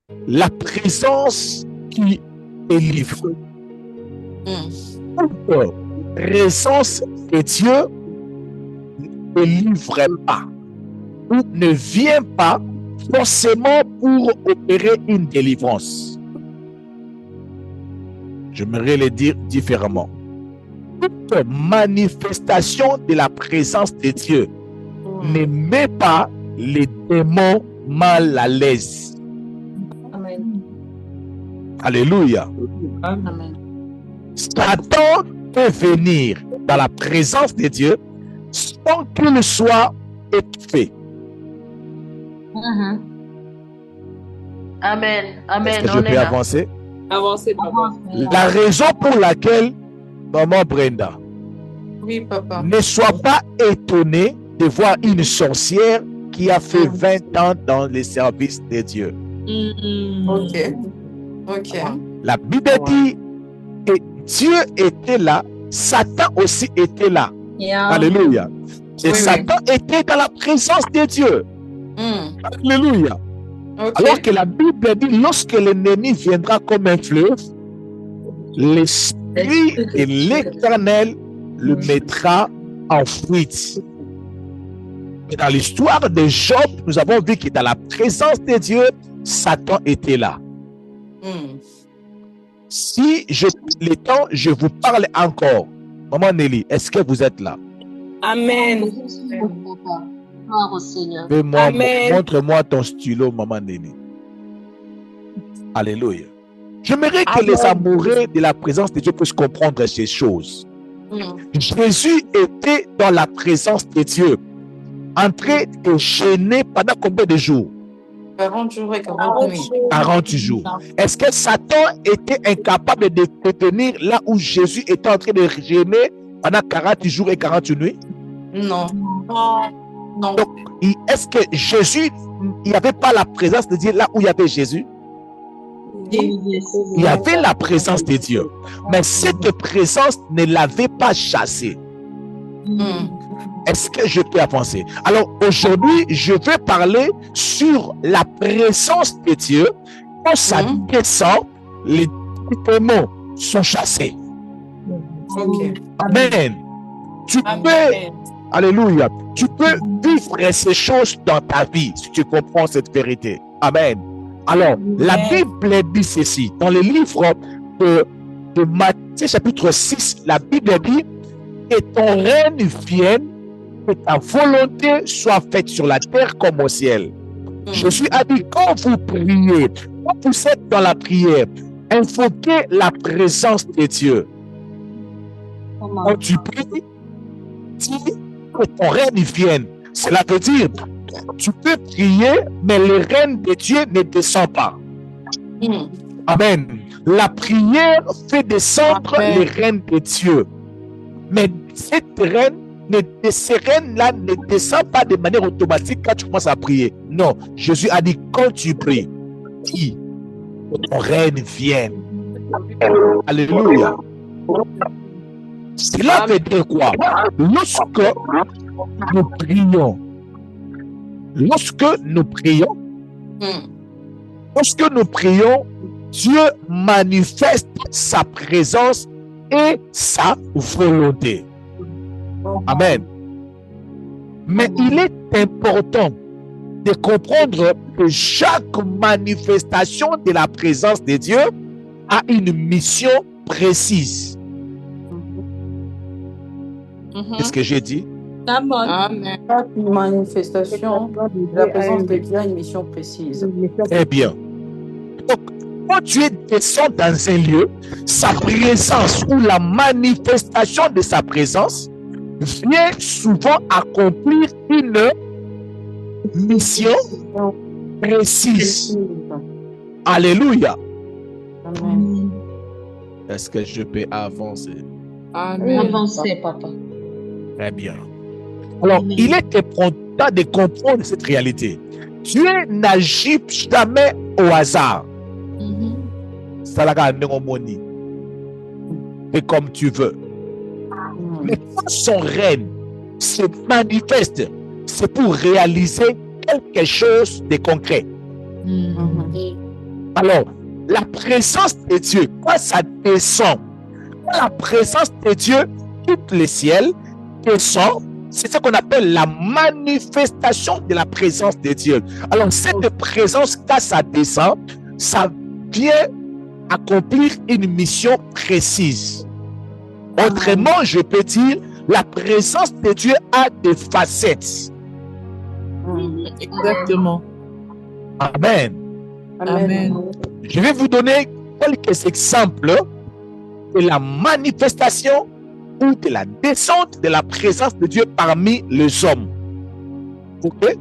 la présence qui délivre. La présence de Dieu ne délivre pas ou ne vient pas forcément pour opérer une délivrance. J'aimerais le dire différemment. Toute manifestation de la présence de Dieu ne met pas les démons mal à l'aise. Amen. Alléluia. Amen. Satan peut venir dans la présence de Dieu sans qu'il soit étouffé. Amen. Amen. Est-ce que je peux avancer? Avancez, papa. La raison pour laquelle, maman Brenda, Oui, papa. ne sois pas étonné de voir une sorcière qui a fait 20 ans dans les services de Dieu. Ok. Ok. La Bible dit que Dieu était là, Satan aussi était là. Alléluia. Et Oui, Satan était dans la présence de Dieu. Alléluia. Ok. Alors que la Bible dit, lorsque l'ennemi viendra comme un fleuve, l'Esprit de l'Éternel le mettra en fuite. Et dans l'histoire de Job, nous avons vu que dans la présence de Dieu, Satan était là. Si je le temps, je vous parle encore. Maman Nelly, est-ce que vous êtes là? Amen. Gloire au Seigneur. Amen. Montre-moi ton stylo, maman Nelly. Alléluia. J'aimerais que Amen. les amoureux de la présence de Dieu puissent comprendre ces choses. Jésus était dans la présence de Dieu, en train de jeûner pendant combien de jours? 40 jours et 40 nuits. 40 jours. Est-ce que Satan était incapable de tenir là où Jésus était en train de jeûner pendant 40 jours et 40 nuits? Non. Non. Donc, est-ce que Jésus, il n'y avait pas la présence de Dieu là où il y avait Jésus? Il y avait la présence de Dieu. Mais cette présence ne l'avait pas chassé. Est-ce que je peux avancer? Alors aujourd'hui, je vais parler sur la présence de Dieu. Quand ça descend, les démons sont chassés. Ok. Amen. Tu peux, alléluia, tu peux vivre ces choses dans ta vie si tu comprends cette vérité. Amen. Alors, la Bible dit ceci. Dans le livre de Matthieu chapitre 6, la Bible dit que ton règne vienne, que ta volonté soit faite sur la terre comme au ciel. Jésus a dit, quand vous priez, quand vous êtes dans la prière, invoquez la présence de Dieu. Quand tu pries, dis que ton règne vienne. Cela veut dire, tu peux prier, mais le règne de Dieu ne descend pas. Amen. La prière fait descendre le règne de Dieu. Mais cette règne, ces règnes-là ne descend pas de manière automatique quand tu commences à prier. Non, Jésus a dit, quand tu pries, dis que ton règne vienne. Alléluia. Cela veut dire quoi? Lorsque nous prions, Dieu manifeste sa présence et sa volonté. Amen. Mais il est important de comprendre que chaque manifestation de la présence de Dieu a une mission précise. Qu'est-ce que j'ai dit? Amen. Chaque manifestation de la présence de Dieu a une mission précise. Eh bien. Donc, quand tu descends dans un lieu, sa présence ou la manifestation de sa présence vient souvent accomplir une mission précise. Alléluia. Amen. Est-ce que je peux avancer? Amen. Avancez, papa. Très bien. Alors, il est important de comprendre cette réalité. Dieu n'agit jamais au hasard. Et comme tu veux. Mais quand son règne se manifeste, c'est pour réaliser quelque chose de concret. Alors, la présence de Dieu, quand ça descend, quand la présence de Dieu quitte le ciel, descend, c'est ce qu'on appelle la manifestation de la présence de Dieu. Alors, cette présence, quand ça descend, ça vient accomplir une mission précise. Autrement, je peux dire, la présence de Dieu a des facettes. Exactement. Amen. Amen. Je vais vous donner quelques exemples de la manifestation ou de la descente de la présence de Dieu parmi les hommes. Ok?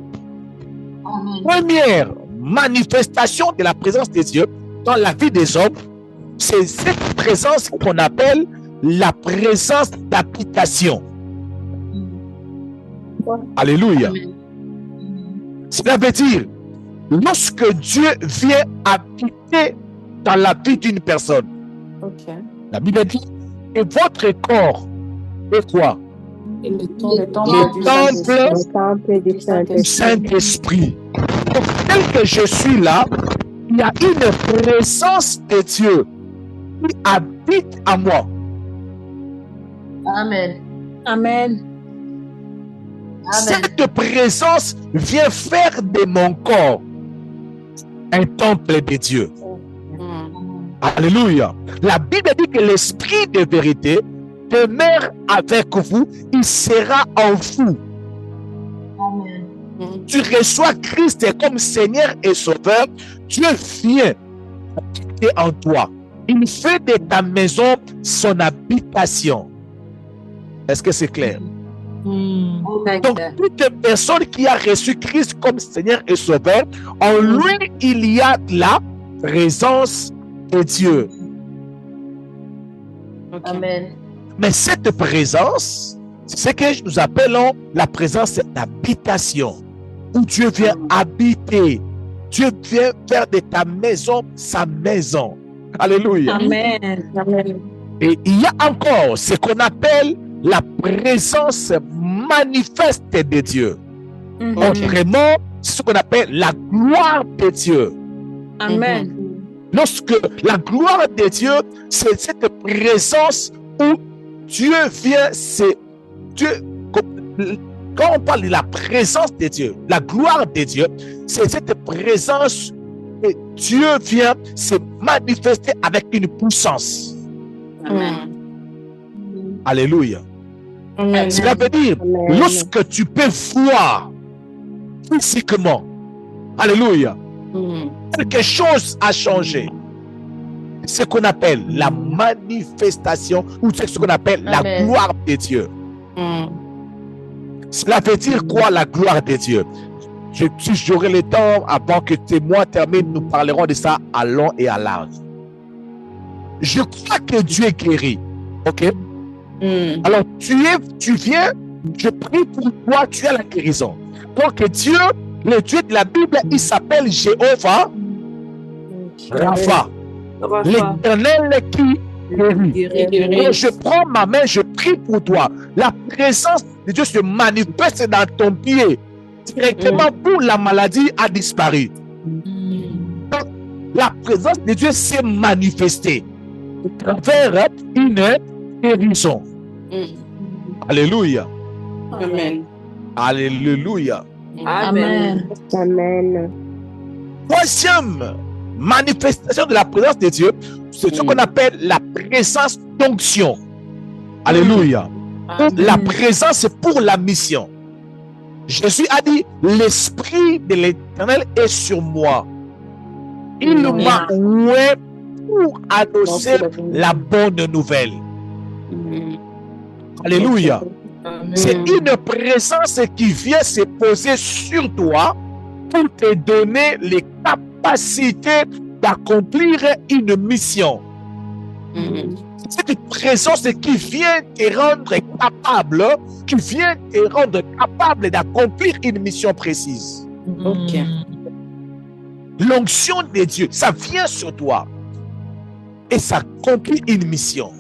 Première manifestation de la présence de Dieu dans la vie des hommes, c'est cette présence qu'on appelle la présence d'habitation. Alléluia. Cela veut dire, lorsque Dieu vient habiter dans la vie d'une personne, la Bible dit, et votre corps est quoi? Le temple du Saint-Esprit. Donc, tel que je suis là, il y a une présence de Dieu qui habite en moi. Amen. Amen. Cette présence vient faire de mon corps un temple de Dieu. Alléluia. La Bible dit que l'esprit de vérité demeure avec vous, il sera en vous. Amen. Tu reçois Christ comme Seigneur et Sauveur, Dieu vient habiter en toi. Il fait de ta maison son habitation. Est-ce que c'est clair? Donc, toute personne qui a reçu Christ comme Seigneur et Sauveur, en lui, il y a la présence de Dieu. Amen. Mais cette présence, c'est ce que nous appelons la présence d'habitation, où Dieu vient habiter. Dieu vient faire de ta maison sa maison. Alléluia. Amen. Et il y a encore ce qu'on appelle la présence manifeste de Dieu. Autrement, c'est ce qu'on appelle la gloire de Dieu. Amen. Lorsque la gloire de Dieu, c'est cette présence où Dieu vient, c'est Dieu. Quand on parle de la présence de Dieu, la gloire de Dieu, c'est cette présence que Dieu vient se manifester avec une puissance. Amen. Alléluia. Amen. Cela veut dire, lorsque tu peux voir physiquement, alléluia, quelque chose a changé. Ce qu'on appelle la manifestation ou ce qu'on appelle la gloire de Dieu. Cela veut dire quoi, la gloire de Dieu? Si j'aurai le temps, avant que témoin termine, nous parlerons de ça à long et à large. Je crois que Dieu est guéri. Ok? Alors, tu viens, je prie pour toi, tu as la guérison. Donc, Dieu, le Dieu de la Bible, il s'appelle Jéhovah Rapha, l'Éternel qui guérit. Donc, je prends ma main, je prie pour toi. La présence de Dieu se manifeste dans ton pied. Directement pour la maladie a disparu. Donc, la présence de Dieu s'est manifestée à travers une guérison. Alléluia. Amen. Alléluia. Amen. Amen. Troisième manifestation de la présence de Dieu, c'est ce qu'on appelle la présence d'onction. Alléluia. La présence pour la mission. Jésus a dit, l'Esprit de l'Éternel est sur moi. Il m'a oué pour annoncer la bonne nouvelle. Alléluia. C'est une présence qui vient se poser sur toi pour te donner les capacités d'accomplir une mission. C'est une présence qui vient te rendre capable, d'accomplir une mission précise. L'onction de Dieu, ça vient sur toi et ça accomplit une mission.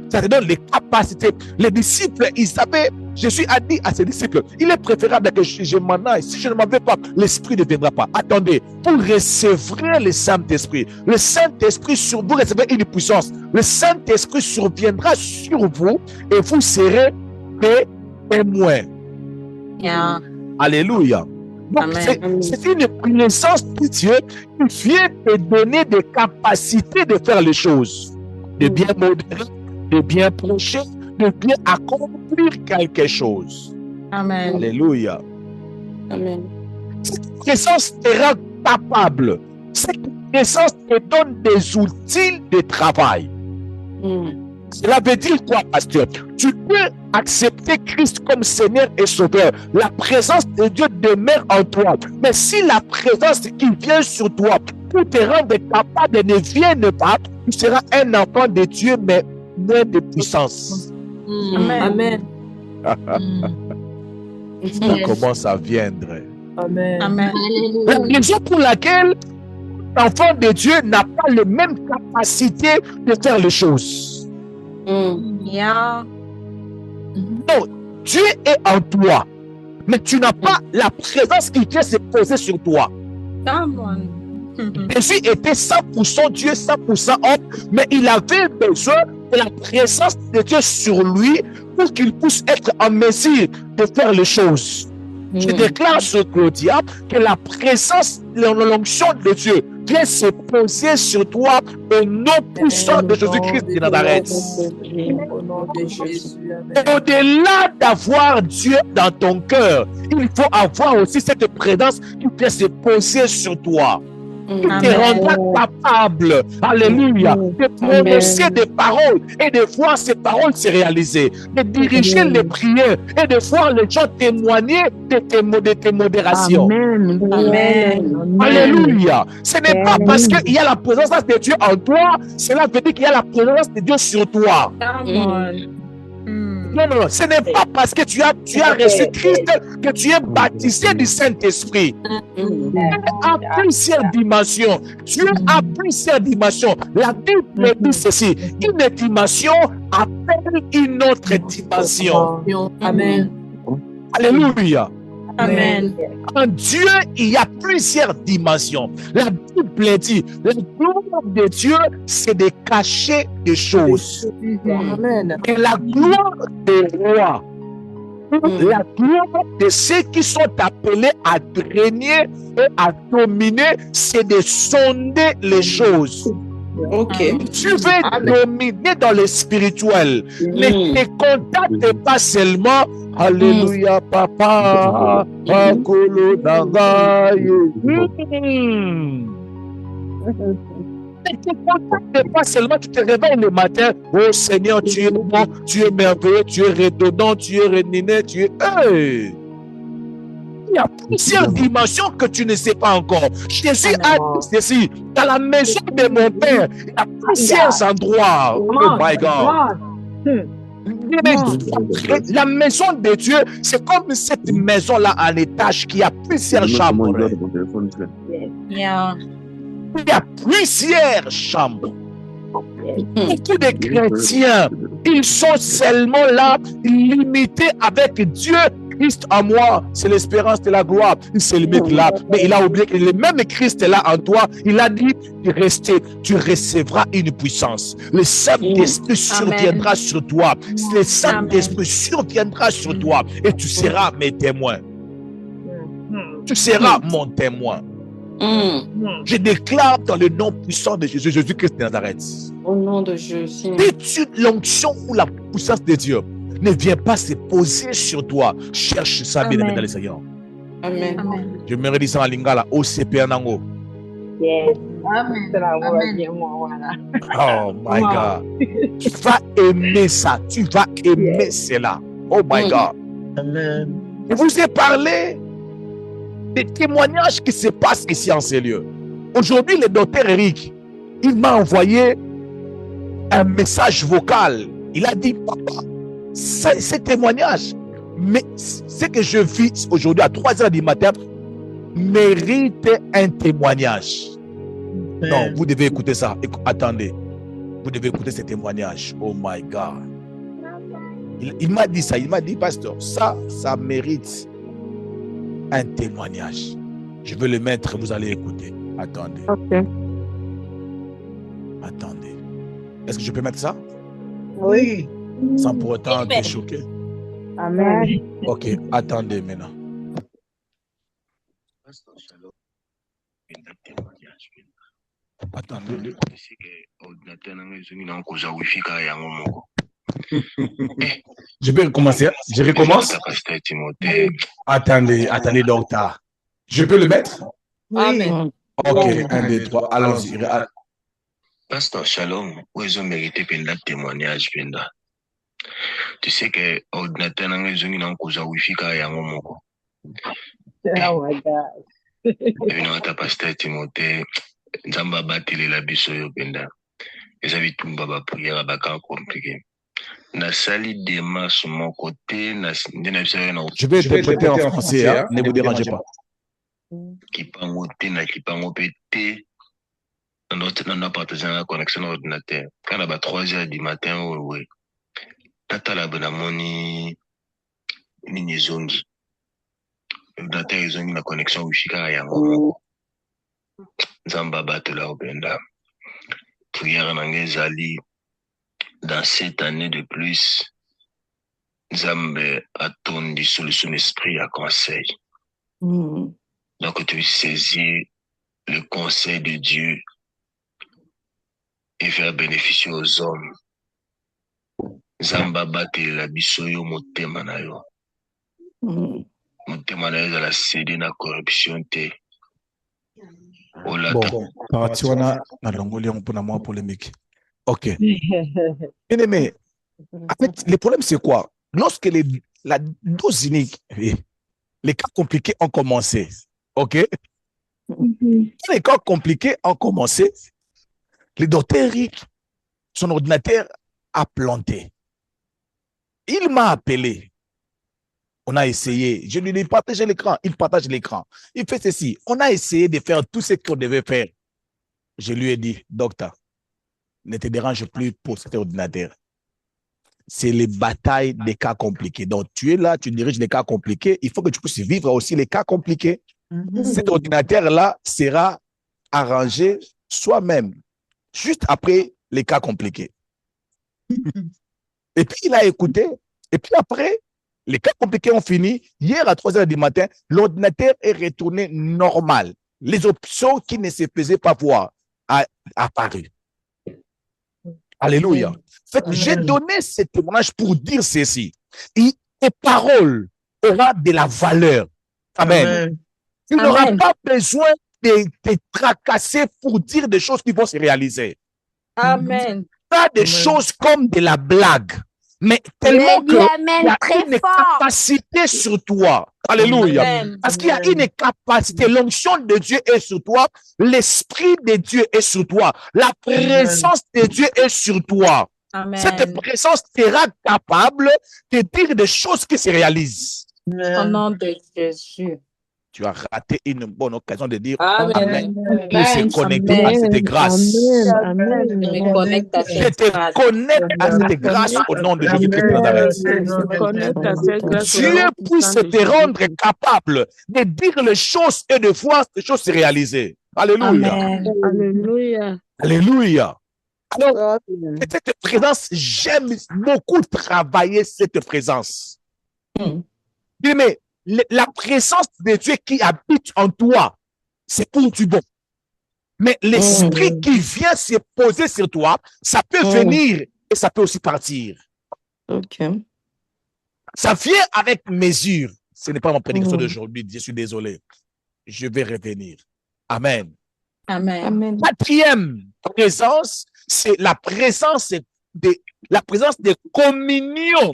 Ça te donne les capacités. Les disciples, ils savaient Jésus a dit à ses disciples, il est préférable que je m'en aille. Si je ne m'en vais pas, l'Esprit ne viendra pas. Attendez, vous recevrez le Saint-Esprit. Le Saint-Esprit sur vous recevrez une puissance. Le Saint-Esprit surviendra sur vous et vous serez des témoins. Yeah. Alléluia. Donc, c'est une connaissance de Dieu qui vient te donner des capacités de faire les choses, de bien modérer, de bien prêcher, de bien accomplir quelque chose. Amen. Alléluia. Amen. Cette connaissance te rend capable. Cette connaissance te donne des outils de travail. Cela veut dire quoi, pasteur? Tu peux accepter Christ comme Seigneur et Sauveur. La présence de Dieu demeure en toi. Mais si la présence qui vient sur toi pour te rendre capable ne vient pas, tu seras un enfant de Dieu, mais moins de puissance. Amen. Ça commence à viendre. Amen. Amen. La raison pour laquelle l'enfant de Dieu n'a pas la même capacité de faire les choses. Yeah. Non, Dieu est en toi, mais tu n'as pas la présence qui vient se poser sur toi. Come on. Jésus était 100% Dieu, 100% homme, mais il avait besoin de la présence de Dieu sur lui pour qu'il puisse être en mesure de faire les choses. Je déclare sur Claudia que la présence, l'onction de Dieu vient se poser sur toi au nom puissant de Jésus-Christ de Nazareth. Au nom de Jésus. Au-delà d'avoir Dieu dans ton cœur, il faut avoir aussi cette présence qui vient se poser sur toi. Qui te rendra capable, alléluia, de prononcer des paroles et de voir ces paroles se réaliser, de diriger les prières et de voir les gens témoigner de tes modérations. Amen. Alléluia. Ce n'est pas parce qu'il y a la présence de Dieu en toi, cela veut dire qu'il y a la présence de Dieu sur toi. Non, non, non, ce n'est pas parce que tu as reçu Christ que tu es baptisé du Saint-Esprit. Tu es à plusieurs dimensions. Tu es à plusieurs dimensions. La Bible dit ceci. Une dimension appelle une autre dimension. Amen. Alléluia. Amen. En Dieu, il y a plusieurs dimensions. La Bible dit, la gloire de Dieu, c'est de cacher des choses. Amen. Et la gloire des rois, la gloire de ceux qui sont appelés à régner et à dominer, c'est de sonder les choses. Ok. Tu veux dominer dans le spirituel. Ne te contacte pas seulement. Alléluia, papa. Akolo nangaye. Ne te contacte pas seulement. Tu te réveilles le matin. Oh Seigneur, tu es bon, tu es merveilleux, tu es redondant, tu es réniné, tu es. Hey! Il y a plusieurs dimensions que tu ne sais pas encore. Jésus a dit ceci. Dans la maison de mon Père, il y a plusieurs endroits. Oh my God. La maison de Dieu, c'est comme cette maison-là en étage qui a plusieurs chambres. Yeah. Il y a plusieurs chambres. Beaucoup de chrétiens, ils sont seulement là, limités avec Dieu. Christ en moi, c'est l'espérance de la gloire. Il se limite là. Mais il a oublié que le même Christ est là en toi. Il a dit, tu recevras une puissance. Le Saint-Esprit surviendra sur toi. Le Saint-Esprit surviendra sur toi. Et tu seras mes témoins. Tu seras mon témoin. Je déclare dans le nom puissant de Jésus, Jésus-Christ de Nazareth. Au nom de Jésus. Si l'onction ou la puissance de Dieu ne vient pas se poser sur toi, cherche ça bien aimé dans le Seigneur. Amen. Je me redis ça en lingala, OCP Nango. Oh my God. Tu vas aimer ça, tu vas aimer cela. Oh my God. Amen. Je vous ai parlé des témoignages qui se passent ici en ces lieux. Aujourd'hui, le docteur Eric, il m'a envoyé un message vocal. Il a dit, papa, ces témoignages, mais ce que je vis aujourd'hui à 3h du matin mérite un témoignage. Non, vous devez écouter ça. Attendez. Vous devez écouter ces témoignages. Oh my God. Il m'a dit ça. Il m'a dit, pasteur, ça mérite un témoignage. Je veux le mettre, vous allez écouter. Attendez. Ok. Attendez. Est-ce que je peux mettre ça? Oui. Sans pour autant te choquer. Amen. Ok, attendez maintenant. Attendez. Je peux recommencer. Je recommence. Attendez, docteur. Je peux le mettre? Amen. Ok, 1, 2, 3. Allons-y. Pasteur Shalom, où ils ont mérité un témoignage. Tu sais que ordinateur n'a pas wifi car yango moko. Oh my God. Et non, ta pasteur Timothée, Nzamba batili la biso yo penda. Les avis tumba ba prière ba kan compliqué. Na sali démarche sur mon côté, Je vais interpréter en français, hein? Ne vous dérangez pas. Qui pangote na qui pangopete. On a partagé la connexion à l'ordinateur. Quand à 3h du matin, oui. Tata la bonamoni ni zongi. L'ordinateur ils ont la connexion wifi car yango. Nzamba batela obenda. Prière nangezali. Dans cette année de plus, Nzambe attend sur son esprit à conseil. Donc tu saisis le conseil de Dieu et faire bénéficier aux hommes. Nzamba batela biso yo motema na yo. Motema na yo za la céder na corruption te. Bon, parti wana na longoli on pona moi polémique. Ok. Bien aimé, en fait, le problème c'est quoi? Lorsque la dose unique, les cas compliqués ont commencé, ok? Quand les cas compliqués ont commencé, le docteur Eric, son ordinateur a planté. Il m'a appelé. On a essayé. Je lui ai dit, partagez l'écran. Il partage l'écran. Il fait ceci. On a essayé de faire tout ce qu'on devait faire. Je lui ai dit, docteur, ne te dérange plus pour cet ordinateur. C'est les batailles des cas compliqués. Donc, tu es là, tu diriges les cas compliqués. Il faut que tu puisses vivre aussi les cas compliqués. Cet ordinateur-là sera arrangé soi-même, juste après les cas compliqués. Et puis, il a écouté. Et puis après, les cas compliqués ont fini. Hier, à 3h du matin, l'ordinateur est retourné normal. Les options qui ne se faisaient pas voir ont apparu. Alléluia. En fait, j'ai donné ce témoignage pour dire ceci. Et tes paroles auront de la valeur. Amen. Tu n'auras pas besoin de te tracasser pour dire des choses qui vont se réaliser. Amen. Pas des choses comme de la blague, mais tellement qu'il y a une capacité sur toi. Alléluia. Amen. Parce qu'il y a une capacité. L'onction de Dieu est sur toi. L'esprit de Dieu est sur toi. La présence de Dieu est sur toi. Amen. Cette présence sera capable de dire des choses qui se réalisent. Au nom de Jésus. Tu as raté une bonne occasion de dire Amen. Amen. Il se connecte à cette grâce. Je me connecte à Je cette te grâce. connecte à cette grâce au nom de Jésus-Christ de Nazareth. Dieu puisse te rendre capable de dire les choses et de voir ces choses se réaliser. Alléluia. Amen. Alléluia. Alléluia. Alors, cette présence, j'aime beaucoup travailler cette présence. Mais la présence de Dieu qui habite en toi, c'est pour du bon. Mais l'esprit qui vient se poser sur toi, ça peut venir et ça peut aussi partir. Ok. Ça vient avec mesure. Ce n'est pas ma prédication d'aujourd'hui. Je suis désolé. Je vais revenir. Amen. Amen. Quatrième présence, c'est la présence de communion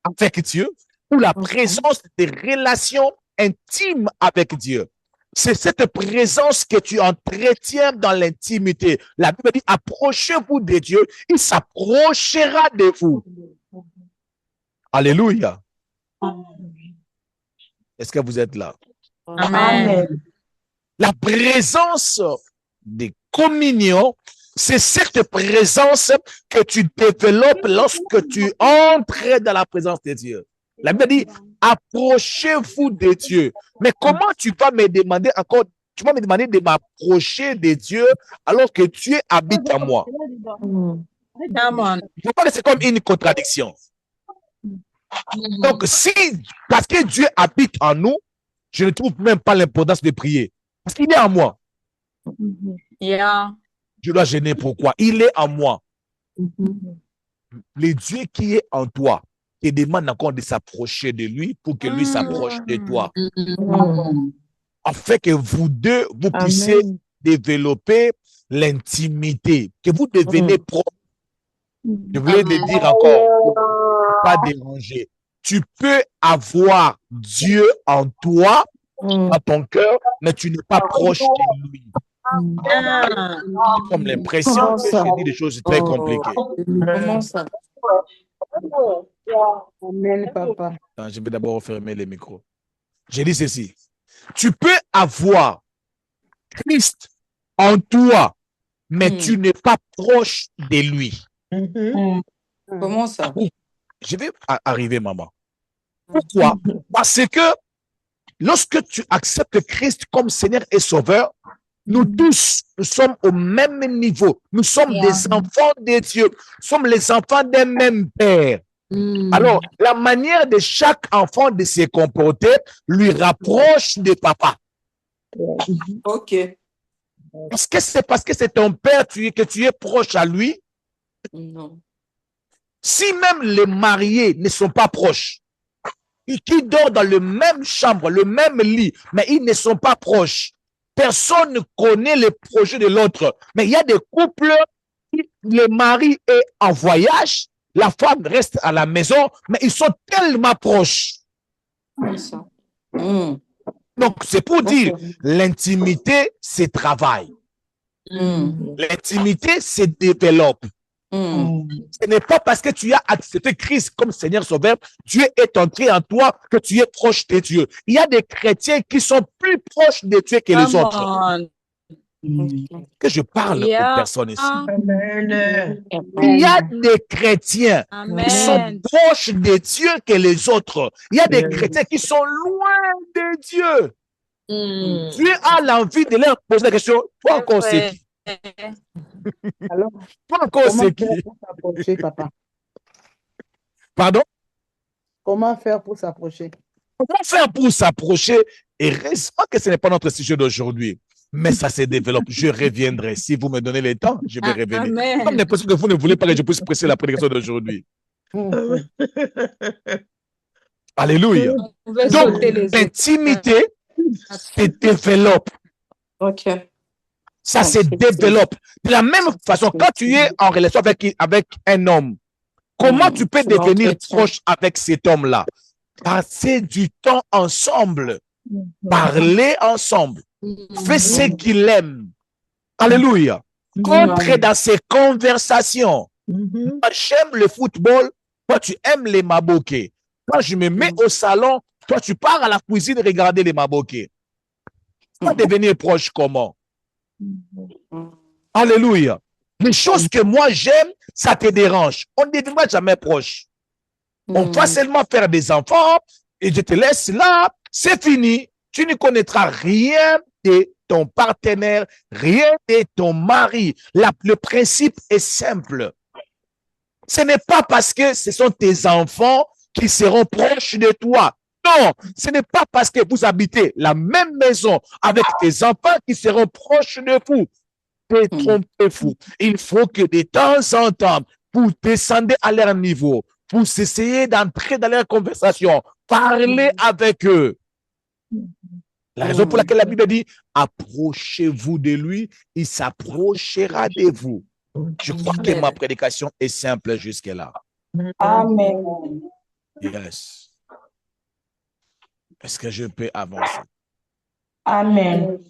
avec Dieu ou la présence de relations intimes avec Dieu. C'est cette présence que tu entretiens dans l'intimité. La Bible dit, approchez-vous de Dieu, il s'approchera de vous. Alléluia. Est-ce que vous êtes là? Amen. La présence de communion, C'est cette présence que tu développes lorsque tu entres dans la présence de Dieu. La Bible dit, approchez-vous de Dieu. Mais comment tu vas me demander encore, tu vas me demander de m'approcher de Dieu alors que Dieu habite en moi? Je pense que c'est comme une contradiction. Donc, parce que Dieu habite en nous, je ne trouve même pas l'importance de prier. Parce qu'il est en moi. Je dois gêner pourquoi? Il est en moi. Le Dieu qui est en toi te demande encore de s'approcher de lui pour que lui s'approche de toi. Afin que vous deux, vous puissiez développer l'intimité, que vous devenez propre. Je voulais te dire encore, pas déranger. Tu peux avoir Dieu en toi, dans ton cœur, mais tu n'es pas proche de lui. J'ai comme l'impression que je dis des choses très compliquées. Comment ça? Amen, papa. Attends, je vais d'abord fermer les micros. J'ai dit ceci. Tu peux avoir Christ en toi, mais tu n'es pas proche de lui. Comment ça? Je vais arriver, maman. Pourquoi? Parce que lorsque tu acceptes Christ comme Seigneur et Sauveur, nous tous, nous sommes au même niveau. Nous sommes des enfants de Dieu. Nous sommes les enfants d'un même Père. Alors, la manière de chaque enfant de se comporter lui rapproche de papa. Ok. Parce que c'est ton père que tu es proche à lui. Non. Si même les mariés ne sont pas proches, et qui dorment dans le même chambre, le même lit, mais ils ne sont pas proches, personne ne connaît le projet de l'autre. Mais il y a des couples, le mari est en voyage, la femme reste à la maison, mais ils sont tellement proches. Donc, c'est pour dire, l'intimité, c'est travail. L'intimité se développe. Ce n'est pas parce que tu as accepté Christ comme Seigneur Sauveur, Dieu est entré en toi que tu es proche de Dieu. Il y a des chrétiens qui sont plus proches de Dieu que les autres. Que je parle aux personnes ici. Il y a des chrétiens qui sont proches de Dieu que les autres. Il y a des chrétiens qui sont loin de Dieu. Dieu a l'envie de leur poser la question, toi encore c'est qui? Alors, toi encore c'est qui? pour s'approcher, papa? Pardon? Comment faire pour s'approcher? Comment faire pour s'approcher? Et heureusement que ce n'est pas notre sujet d'aujourd'hui. Mais ça se développe. Je reviendrai. Si vous me donnez le temps, je vais revenir. Comme l'impression que vous ne voulez pas que je puisse presser la prédication d'aujourd'hui. Alléluia. Donc, l'intimité se développe. Ok. Ça se développe. De la même façon, quand tu es en relation avec un homme, comment tu peux devenir proche avec cet homme-là? Passer du temps ensemble. Parler ensemble. Fais ce qu'il aime. Alléluia. Entre dans ces conversations. Moi, j'aime le football. Toi, tu aimes les maboké. Quand je me mets au salon, toi, tu pars à la cuisine regarder les maboké. Tu vas devenir proche comment? Alléluia. Les choses que moi j'aime, ça te dérange. On ne deviendra jamais proche. On va seulement faire des enfants et je te laisse là. C'est fini. Tu ne connaîtras rien de ton partenaire, rien de ton mari. Le principe est simple. Ce n'est pas parce que ce sont tes enfants qui seront proches de toi. Non, ce n'est pas parce que vous habitez la même maison avec tes enfants qui seront proches de vous. Trompez-vous. Il faut que de temps en temps, vous descendez à leur niveau, vous essayez d'entrer dans leur conversation, parler avec eux. La raison pour laquelle la Bible dit, approchez-vous de lui, il s'approchera de vous. Je crois que ma prédication est simple jusque-là. Amen. Yes. Est-ce que je peux avancer? Amen.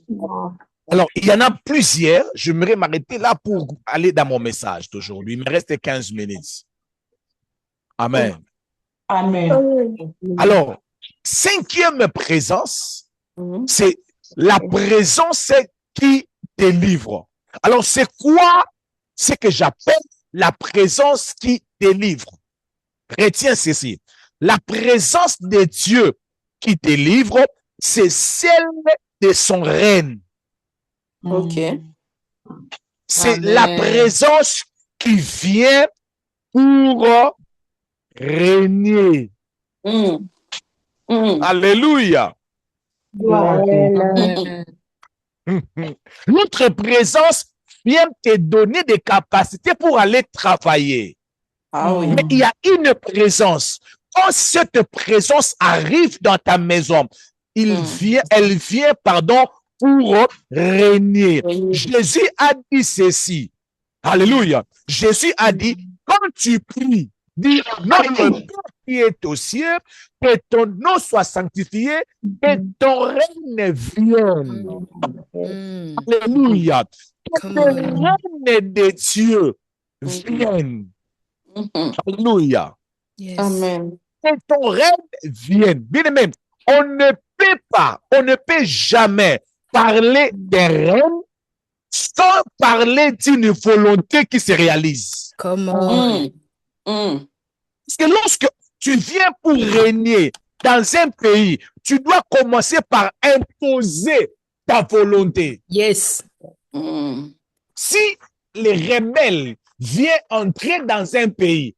Alors, il y en a plusieurs. J'aimerais m'arrêter là pour aller dans mon message d'aujourd'hui. Il me reste 15 minutes. Amen. Amen. Alors, cinquième présence, c'est la présence qui délivre. Alors, c'est quoi ce que j'appelle la présence qui délivre. Retiens ceci. La présence de Dieu qui délivre, c'est celle de son règne. Ok. C'est Amen. la présence qui vient pour régner. Alléluia. Amen. Notre présence vient te donner des capacités pour aller travailler. Ah oui. Mais il y a une présence. Quand cette présence arrive dans ta maison, elle vient, pour régner. Régner. Jésus a dit ceci. Alléluia. Jésus a dit, quand tu pries, dis, notre Père qui est aux cieux, que ton nom soit sanctifié, que ton règne vienne. Alléluia. Que Come le on. règne de Dieu vienne. Alléluia. Yes. Amen. Que ton règne vienne. Bien aimé, on ne peut jamais parler d'un règne sans parler d'une volonté qui se réalise. Come on. Parce que lorsque tu viens pour régner dans un pays, tu dois commencer par imposer ta volonté. Yes. Si les rebelles viennent entrer dans un pays,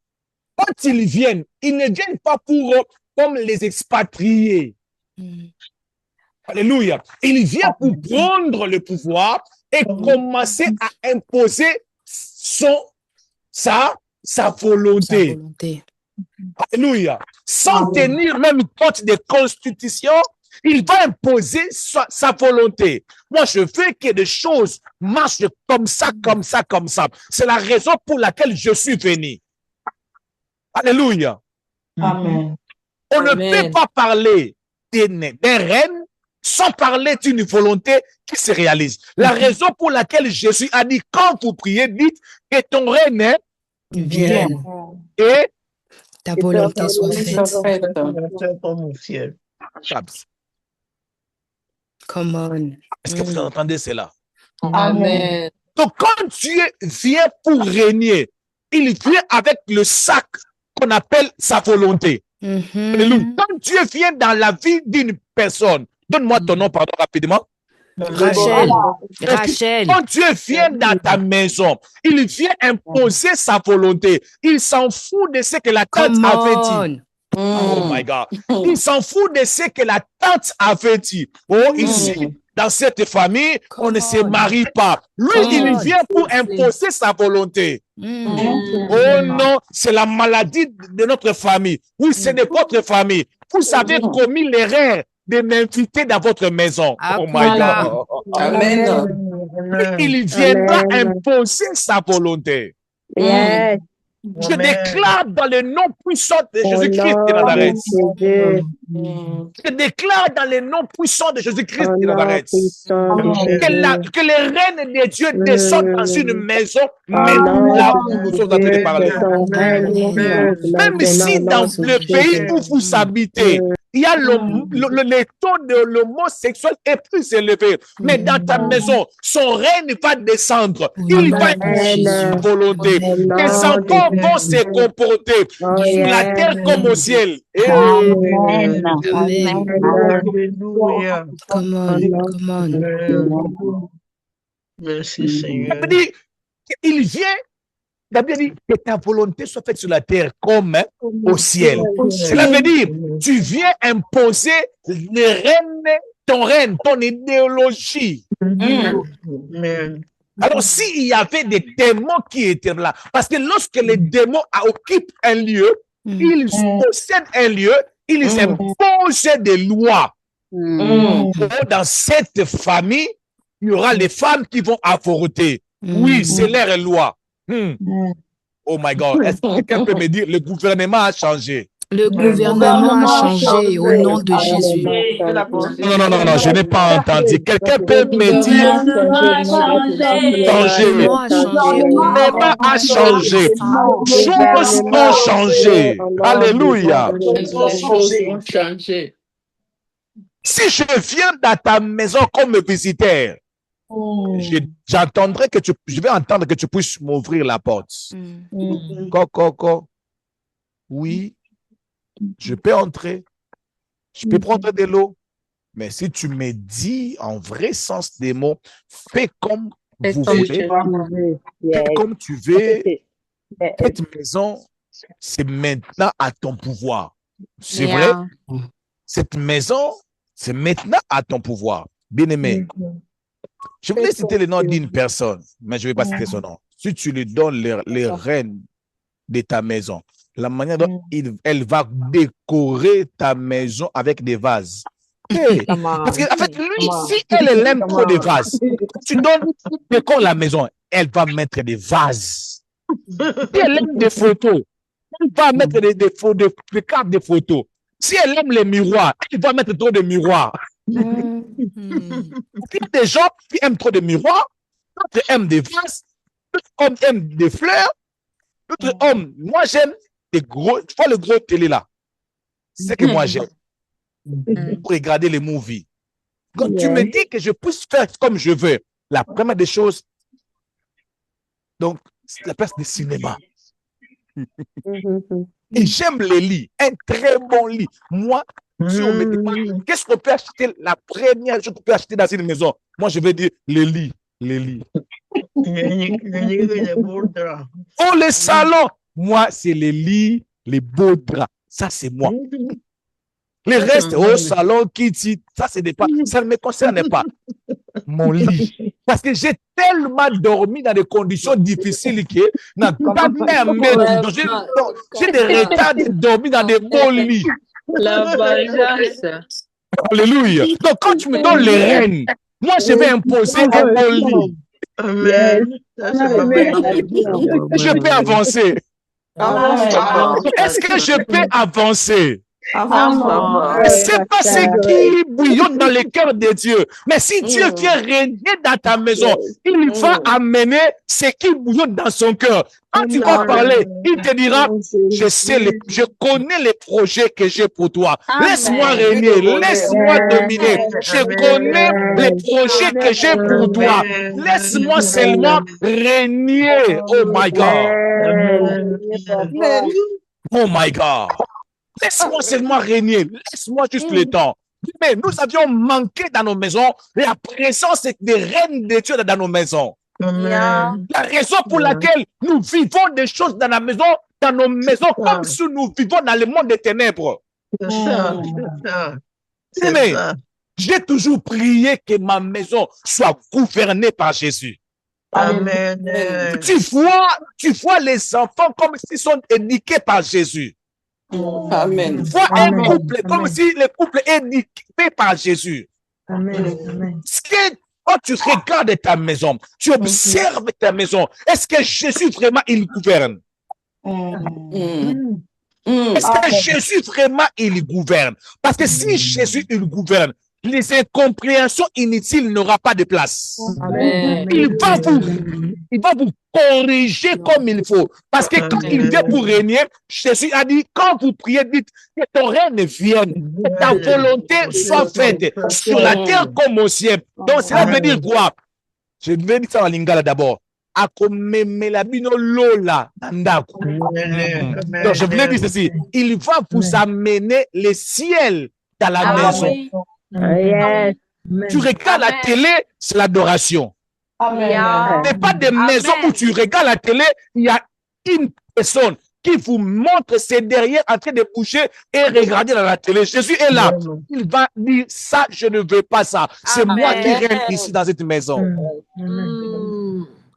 quand ils viennent, ils ne viennent pas pour comme les expatriés. Alléluia. Ils viennent pour prendre le pouvoir et commencer à imposer sa Sa volonté. volonté. Alléluia. Sans tenir même compte des constitutions, il va imposer sa volonté. Moi, je veux que des choses marchent comme ça, comme ça, comme ça. C'est la raison pour laquelle je suis venu. Alléluia. Amen. On ne Amen. peut pas parler d'un règne sans parler d'une volonté qui se réalise. La raison pour laquelle Jésus a dit, quand vous priez, dites que ton règne Vienne. est Ta volonté soit faite. Comme au ciel. Come on. Est-ce que vous entendez cela? Amen. Donc, quand Dieu vient pour régner, il vient avec le sac qu'on appelle sa volonté. Alléluia. Quand Dieu vient dans la vie d'une personne, donne-moi ton nom, pardon, rapidement. Rachel. Rachel. Quand Dieu vient dans ta maison, il vient imposer sa volonté. Il s'en fout de ce que la tante Come avait dit. on. Oh my God. Il s'en fout de ce que la tante avait dit. Oh, ici, dans cette famille, on ne se marie pas. Lui, il vient pour imposer sa volonté. Oh non, c'est la maladie de notre famille. Oui, c'est de votre famille. Vous avez commis l'erreur de m'inviter dans votre maison. Oh my God. Amen. Il viendra imposer sa volonté. Yes. Je déclare dans le nom puissant de Jésus-Christ de Nazareth. Je déclare dans le nom puissant de Jésus-Christ de Nazareth que les reines de Dieu descendent dans une maison, même là où nous sommes en train de parler. Même si dans le pays où vous habitez, il y a le taux de l'homosexuel est plus élevé. Mais dans ta maison, son règne va descendre. Il va imposer sa volonté. Tes enfants vont se comporter sur la terre comme au ciel. Amen. Amen. Alléluia. Come on. Come on. Merci Seigneur. Ça veut dire qu'il vient, la Bible dit que ta volonté soit faite sur la terre comme au ciel. Cela veut dire, tu viens imposer ton règne, ton idéologie. Amen. Alors, s'il y avait des démons qui étaient là, parce que lorsque les démons occupent un lieu, ils possèdent un lieu, ils imposent des lois. Dans cette famille, il y aura les femmes qui vont avorter. Oui, c'est leur loi. Oh my God. Est-ce que quelqu'un peut me dire, le gouvernement a changé? Le gouvernement a changé au nom de Jésus. Non, je n'ai pas entendu. Quelqu'un peut me dire, changer. Le gouvernement a changé. Le gouvernement a changé. Choses ont changé. Alléluia. Si je viens dans ta maison comme visiteur, j'entendrai que je vais entendre que tu puisses m'ouvrir la porte. Coco, oui, je peux entrer, je peux prendre de l'eau, mais si tu me dis en vrai sens des mots, fais comme vous voulez, fais comme tu veux, cette maison, c'est maintenant à ton pouvoir. C'est vrai? Cette maison, c'est maintenant à ton pouvoir. Bien-aimé, je voulais citer le nom d'une personne, mais je ne vais pas citer son nom. Si tu lui donnes les rênes de ta maison, la manière dont elle va décorer ta maison avec des vases. Hey, parce qu'en fait, lui, si elle aime trop des vases, tu donnes décore la maison, elle va mettre des vases. Si elle aime des photos, elle va mettre des cartes de photos. Si elle aime les miroirs, elle va mettre trop de miroirs. Il y a des gens qui aiment trop de miroirs, d'autres aiment des vases, d'autres hommes aiment des fleurs, d'autres hommes, moi j'aime des gros, tu vois le gros télé là, c'est ce que moi j'aime. Pour regarder les movies. Quand tu me dis que je puisse faire comme je veux, la première des choses, donc, c'est la place de cinéma. Et j'aime les lits, un très bon lit. Moi, si on me demande, qu'est-ce qu'on peut acheter, la première chose qu'on peut acheter dans une maison? Moi, je vais dire les lits. Oh, les salons! Moi, c'est les lits, les beaux draps. Ça, c'est moi. Les restes au salon, kitty, ça, ça ne me concerne pas. Mon lit. Parce que j'ai tellement dormi dans des conditions difficiles que j'ai des retards de dormir dans des bons lits. La bajasse. Alléluia. Donc, quand tu me donnes les rênes, moi, je vais imposer un bon lit. Amen. Je peux avancer. Est-ce que je peux avancer? C'est pas ce qui bouillonne dans le cœur de Dieu. Mais si Dieu vient régner dans ta maison, il va amener ce qui bouillonne dans son cœur. Quand tu vas parler, il te dira, je connais les projets que j'ai pour toi. Laisse-moi régner, laisse-moi dominer. Je connais les projets que j'ai pour toi. Laisse-moi seulement régner. Oh my God. Oh my God. Laisse-moi seulement régner. Laisse-moi juste le temps. Mais nous avions manqué dans nos maisons la présence des reines de Dieu dans nos maisons. La raison pour laquelle nous vivons des choses dans nos maisons, comme si nous vivons dans le monde des ténèbres. Mais j'ai toujours prié que ma maison soit gouvernée par Jésus. Amen. Tu vois les enfants comme s'ils sont éduqués par Jésus. Amen. Vois un couple comme si le couple est éduqué par Jésus. Ce que quand tu regardes ta maison, tu observes ta maison, est-ce que Jésus vraiment il gouverne? Est-ce que Jésus vraiment il gouverne? Parce que si Jésus il gouverne, les incompréhensions inutiles n'aura pas de place. Il va vous corriger comme il faut. Parce que quand il vient pour régner, Jésus a dit, quand vous priez, dites que ton règne vienne, que ta volonté soit faite sur la terre comme au ciel. Donc, cela veut dire quoi? Je vais dire ça en lingala d'abord. Donc, je voulais dire ceci. Il va vous amener les ciels dans la maison. Tu regardes la télé, c'est l'adoration. Ce n'est pas des maisons où tu regardes la télé, il y a une personne qui vous montre ses derrière en train de bouger et regarder dans la télé. Jésus est là. Il va dire ça, je ne veux pas ça. C'est moi qui règne ici dans cette maison.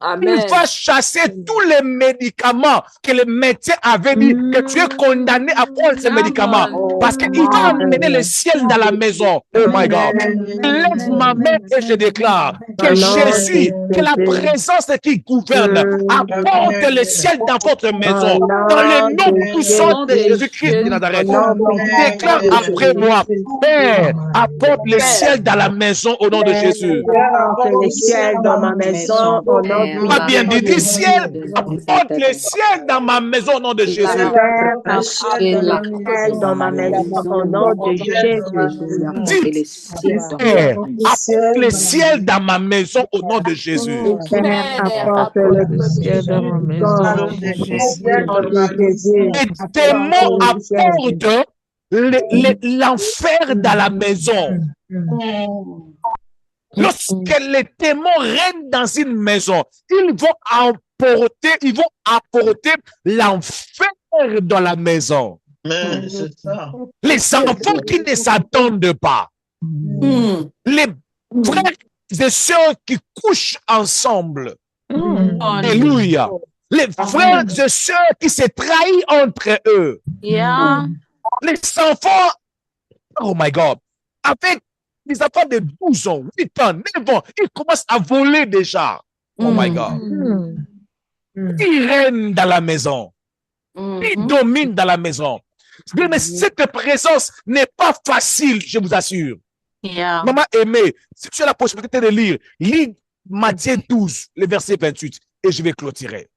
Amen. Il va chasser tous les médicaments que le médecin avait dit que tu es condamné à prendre ces médicaments. Parce qu'il va amener le ciel dans la maison. Oh my God. Lève ma main et je déclare que Jésus, que la présence qui gouverne, apporte le ciel dans votre maison. Dans le nom puissant de Jésus-Christ de Nazareth. Déclare après moi, Père, apporte le ciel dans la maison au nom de Jésus. Apporte le ciel dans ma maison au nom de Pas bien dit, dis ciel, apporte le ciel dans ma maison au nom de Jésus. Dans ma maison, au nom de Jésus. Père, apporte le ciel dans ma maison au nom de Jésus. Père, apporte le ciel dans ma maison. Au nom de Jésus. Les démons apportent l'enfer dans la maison. Lorsque les démons règnent dans une maison, ils vont apporter l'enfer dans la maison. C'est ça. Les enfants qui ne s'attendent pas, les frères et sœurs qui couchent ensemble. Alléluia. Les frères et sœurs qui se trahissent entre eux. Les enfants, oh my God, avec les enfants de 12 ans, 8 ans, 9 ans, ils commencent à voler déjà. Oh my God. Ils règnent dans la maison. Ils dominent dans la maison. Mais cette présence n'est pas facile, je vous assure. Maman aimée, si tu as la possibilité de lire, lis Matthieu 12, le verset 28, et je vais clôturer.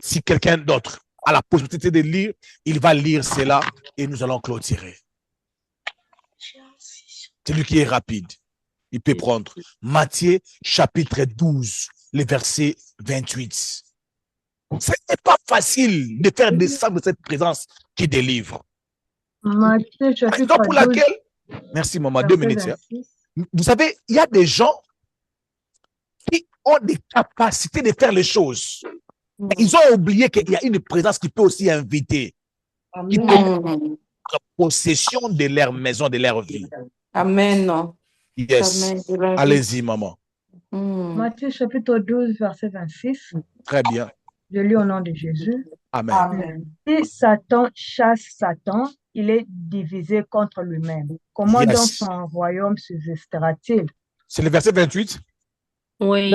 Si quelqu'un d'autre a la possibilité de lire, il va lire cela et nous allons clôturer. Celui qui est rapide, il peut prendre Matthieu chapitre 12, le verset 28. Ce n'est pas facile de faire descendre cette présence qui délivre. Matthieu chapitre Raison pour 12, laquelle, merci maman, 2 minutes. Hein. Vous savez, il y a des gens qui ont des capacités de faire les choses. Ils ont oublié qu'il y a une présence qui peut aussi inviter, qui peut prendre possession de leur maison, de leur vie. Amen. Yes. Allez-y, maman. Matthieu chapitre 12, verset 26. Très bien. Je lis au nom de Jésus. Amen. Si Satan chasse Satan, il est divisé contre lui-même. Comment donc son royaume subsistera-t-il? C'est le verset 28? Oui.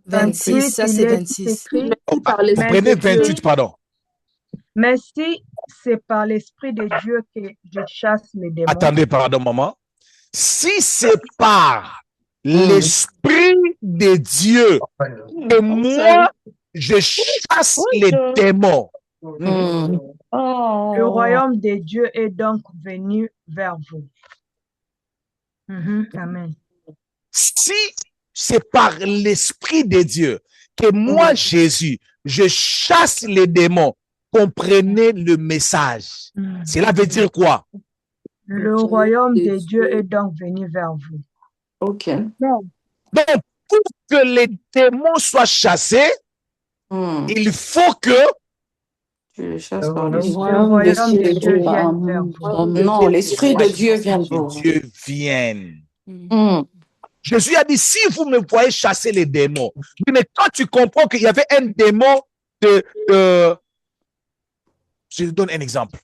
26, ça c'est 26. Vous prenez 28, pardon. Mais si c'est par l'Esprit de Dieu que je chasse les démons. Attendez, pardon, maman. Si c'est par l'Esprit de Dieu que moi, je chasse les démons. Le royaume de Dieu est donc venu vers vous. Amen. Si c'est par l'Esprit de Dieu que moi, Jésus, je chasse les démons, comprenez le message. Cela veut dire quoi? Le royaume de Dieu est donc venu vers vous. Ok. Donc, pour que les démons soient chassés, il faut que tu chasses par le royaume de Dieu vienne vers vous. Non, l'Esprit de Dieu vient vers vous. Dieu vienne. Jésus a dit, si vous me voyez chasser les démons, mais quand tu comprends qu'il y avait un démon je donne un exemple.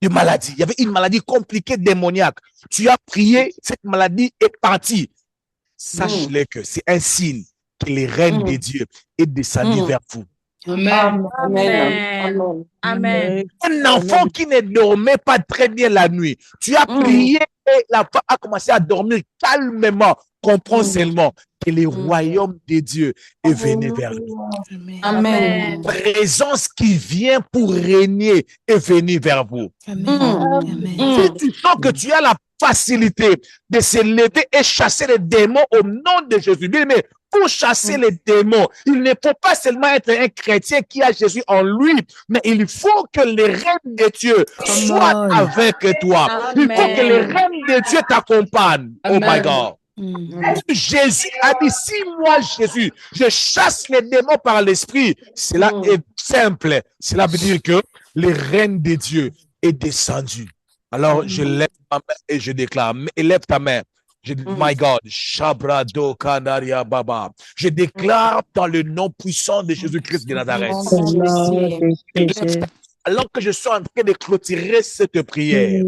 De maladie. Il y avait une maladie compliquée démoniaque. Tu as prié, cette maladie est partie. Sache-le que c'est un signe que le règne de Dieu est descendu vers vous. Amen. Amen. Amen. Un enfant qui ne dormait pas très bien la nuit. Tu as prié et la femme a commencé à dormir calmement. Comprends seulement que le royaume de Dieu est venu vers nous. Amen. La présence qui vient pour régner est venue vers vous. Si tu sens que tu as la facilité de se lever et chasser les démons au nom de Jésus, bien aimé, pour chasser les démons, il ne faut pas seulement être un chrétien qui a Jésus en lui, mais il faut que le règne de Dieu soit avec toi. Il faut que le règne de Dieu t'accompagne. Oh my God. Jésus a dit, si moi, Jésus, je chasse les démons par l'esprit, cela est simple. Cela veut dire que le règne de Dieu est descendu. Alors, je lève ma main et je déclare, élève ta main. Je dis, my God, Shabrado Kanaria Baba. Je déclare dans le nom puissant de Jésus-Christ de Nazareth. alors que je suis en train de clôturer cette prière,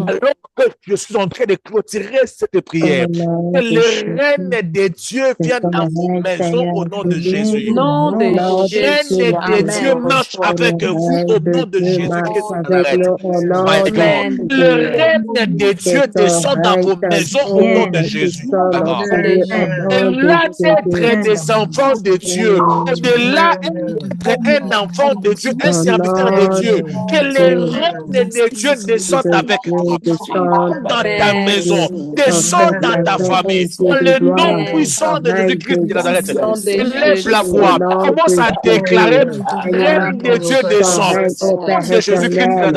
alors que je suis en train de clôturer cette prière, que le règne de Dieu vienne dans vos maisons au nom de Jésus. Nom de Le Jésus. règne de Dieu Amen. marche avec vous au nom de Jésus-Christ de Nazareth. My God. Amen. Le règne de Dieu descend dans vos maisons au nom de Jésus. D'accord. Au-delà d'être des enfants de Dieu, au-delà d'être un enfant de Dieu, un serviteur de Dieu, que le règne de Dieu descende avec toi, descende dans ta maison, descende dans ta famille, dans le nom puissant de Jésus-Christ de Nazareth. Lève la voix, commence à déclarer, règne de Dieu descend, au nom de Jésus-Christ de Nazareth.